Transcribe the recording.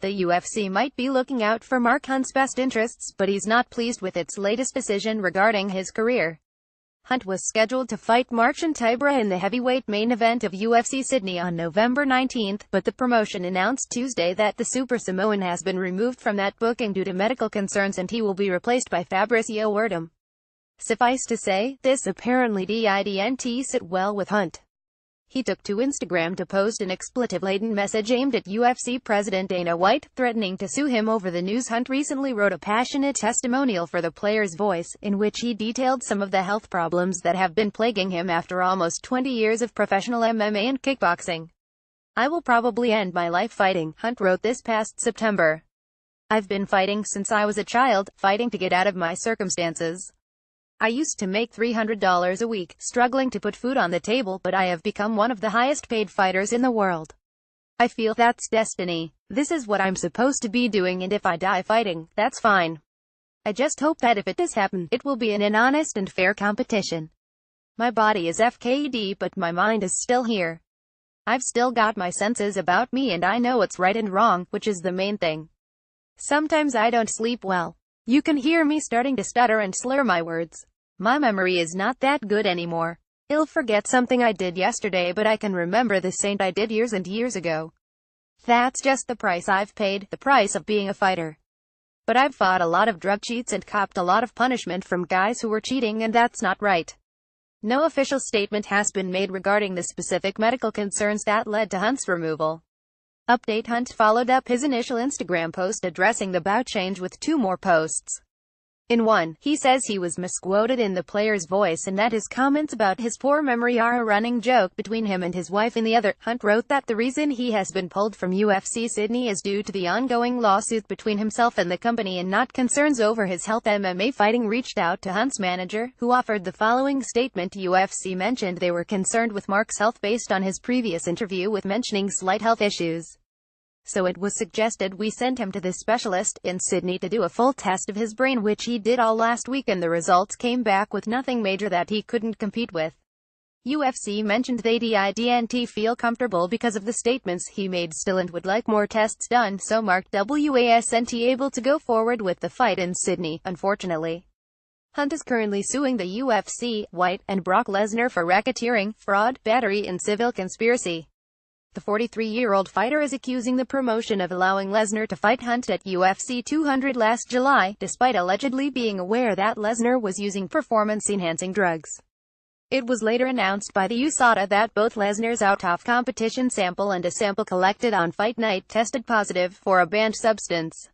The UFC might be looking out for Mark Hunt's best interests, but he's not pleased with its latest decision regarding his career. Hunt was scheduled to fight Marcin Tybura in the heavyweight main event of UFC Sydney on November 19, but the promotion announced Tuesday that the Super Samoan has been removed from that booking due to medical concerns and he will be replaced by Fabricio Werdum. Suffice to say, this apparently didn't sit well with Hunt. He took to Instagram to post an expletive-laden message aimed at UFC President Dana White, threatening to sue him over the news. Hunt recently wrote a passionate testimonial for the Player's Voice, in which he detailed some of the health problems that have been plaguing him after almost 20 years of professional MMA and kickboxing. "I will probably end my life fighting," Hunt wrote this past September. "I've been fighting since I was a child, fighting to get out of my circumstances. I used to make $300 a week, struggling to put food on the table, but I have become one of the highest paid fighters in the world. I feel that's destiny. This is what I'm supposed to be doing, and if I die fighting, that's fine. I just hope that if it does happen, it will be in an honest and fair competition. My body is FKD, but my mind is still here. I've still got my senses about me and I know what's right and wrong, which is the main thing. Sometimes I don't sleep well. You can hear me starting to stutter and slur my words. My memory is not that good anymore. I'll forget something I did yesterday, but I can remember the saint I did years and years ago. That's just the price I've paid, the price of being a fighter. But I've fought a lot of drug cheats and copped a lot of punishment from guys who were cheating, and that's not right." No official statement has been made regarding the specific medical concerns that led to Hunt's removal. Update: Hunt followed up his initial Instagram post addressing the bout change with two more posts. In one, he says he was misquoted in the Player's Voice and that his comments about his poor memory are a running joke between him and his wife. In the other, Hunt wrote that the reason he has been pulled from UFC Sydney is due to the ongoing lawsuit between himself and the company and not concerns over his health. MMA Fighting reached out to Hunt's manager, who offered the following statement. UFC mentioned they were concerned with Mark's health based on his previous interview with mentioning slight health issues. So it was suggested we send him to this specialist in Sydney to do a full test of his brain, which he did all last week, and the results came back with nothing major that he couldn't compete with. UFC mentioned they didn't feel comfortable because of the statements he made still and would like more tests done, so Mark wasn't able to go forward with the fight in Sydney, unfortunately. Hunt is currently suing the UFC, White, and Brock Lesnar for racketeering, fraud, battery, and civil conspiracy. The 43-year-old fighter is accusing the promotion of allowing Lesnar to fight Hunt at UFC 200 last July, despite allegedly being aware that Lesnar was using performance-enhancing drugs. It was later announced by the USADA that both Lesnar's out-of-competition sample and a sample collected on fight night tested positive for a banned substance.